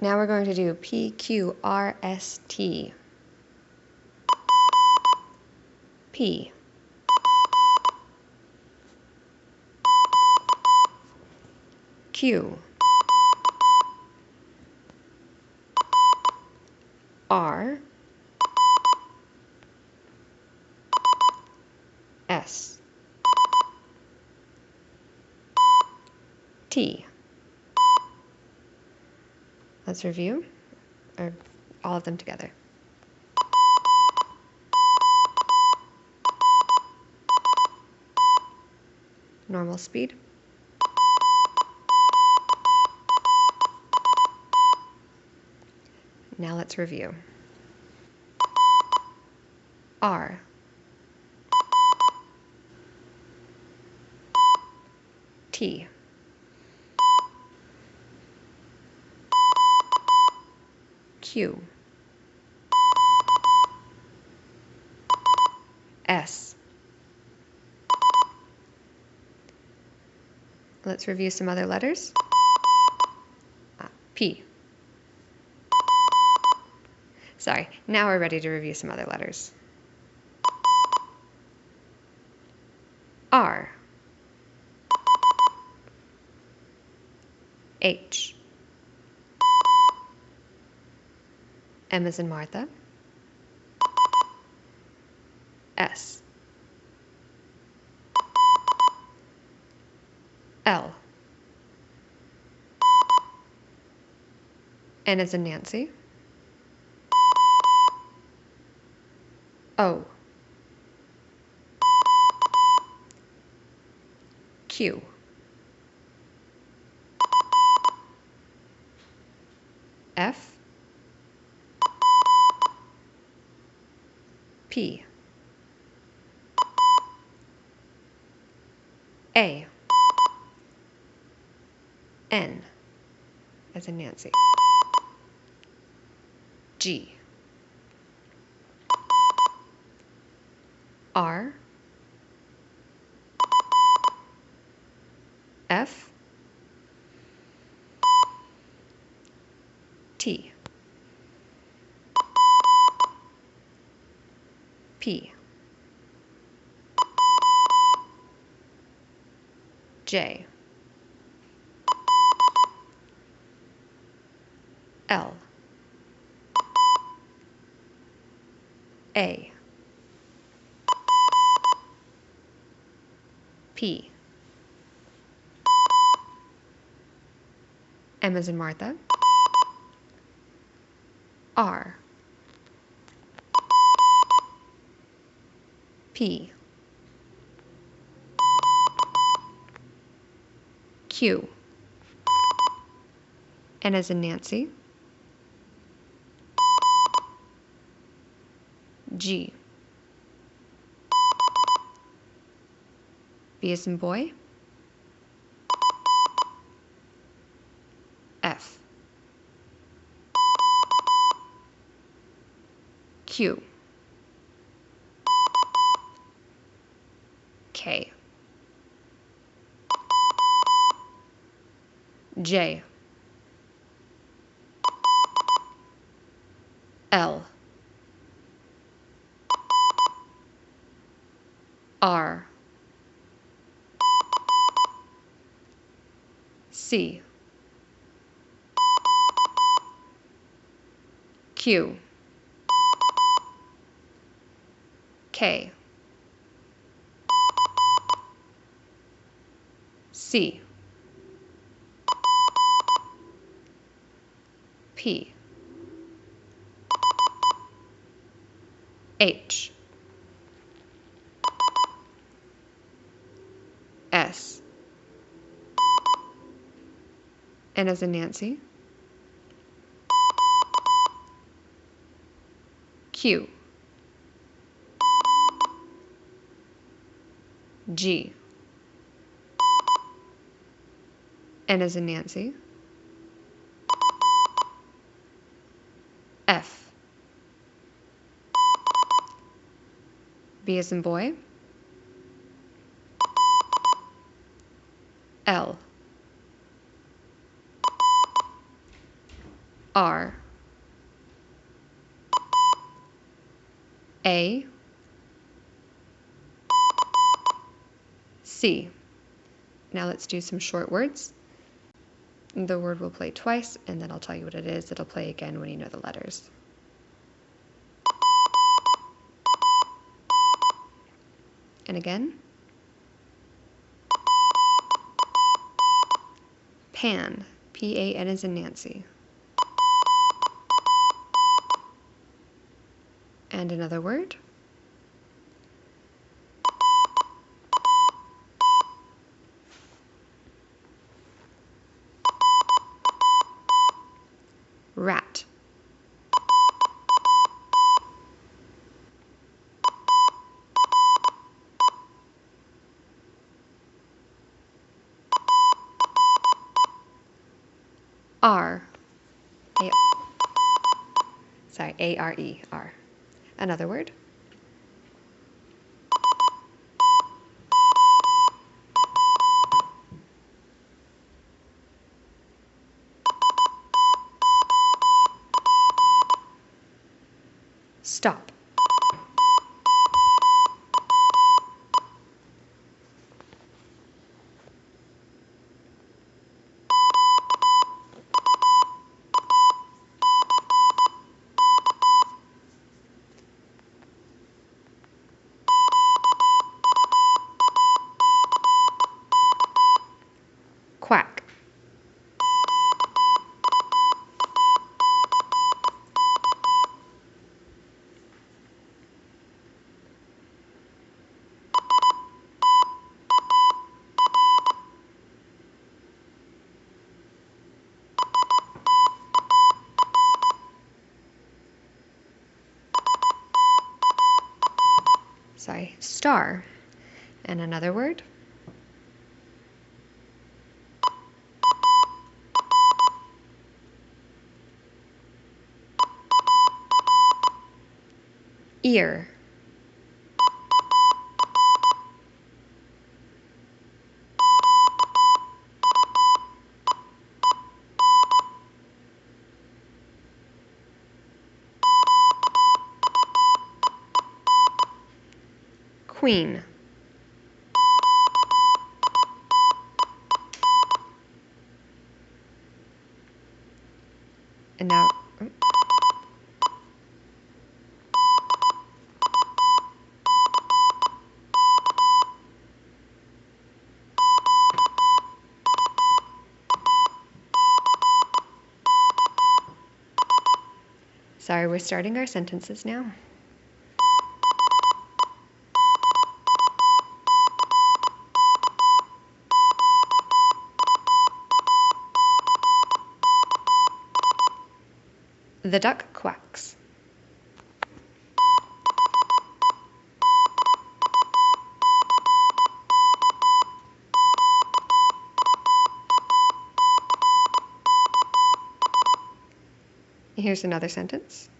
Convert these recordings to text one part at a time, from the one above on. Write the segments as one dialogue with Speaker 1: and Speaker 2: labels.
Speaker 1: Now we're going to do P, Q, R, S, T. P. Q. R. S. T. Let's review, or all of them together. Normal speed. Now let's review. R. T. Q. S. Let's review some other letters. P. Sorry, now we're ready to review some other letters. R. H. M as in Martha. S. L. N as in Nancy. O. Q. F. P. A. N as in Nancy. G. R. F. T. P. J. L. A. P. M as in Martha. R. P. Q. N as in Nancy. G. B as in boy. F. Q. K. J. L. R. C. Q. K. C. P. H. S. N as in Nancy. Q. G. N as in Nancy. F. B as in boy. L. R, A, C. Now let's do some short words. The word will play twice, and then I'll tell you what it is. It'll play again when you know the letters. And again. Pan, P-A-N as in Nancy. And another word. Rat. R. A-R-E, R. Another word. Stop. Quack. Star. And another word. Ear. Queen. And now, sorry, we're starting our sentences now. The duck quacks. Here's another sentence.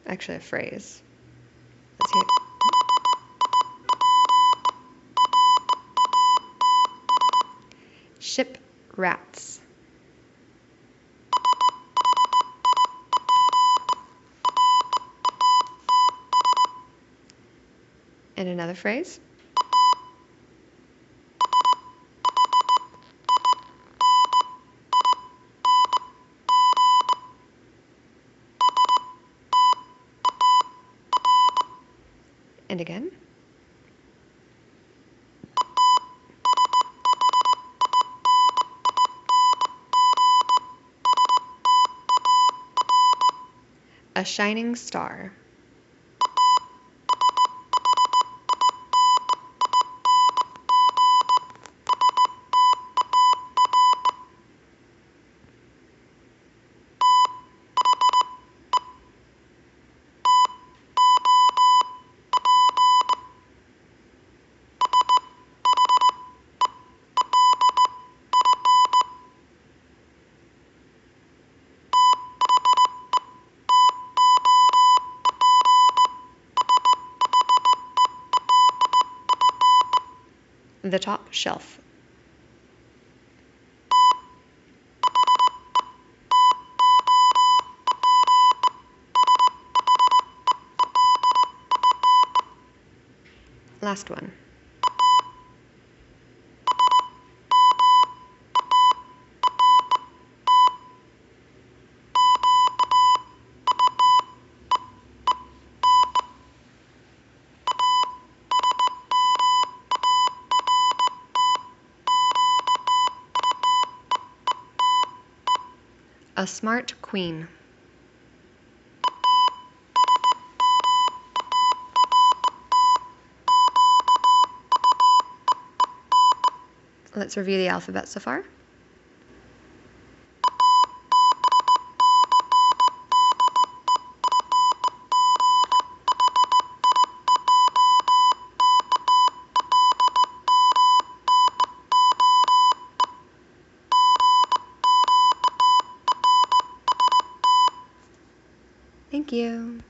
Speaker 1: Actually, a phrase. Let's hear it. Ship rats. And another phrase. And again. A shining star. The top shelf. Last one. A smart queen. Let's review the alphabet so far. Thank you.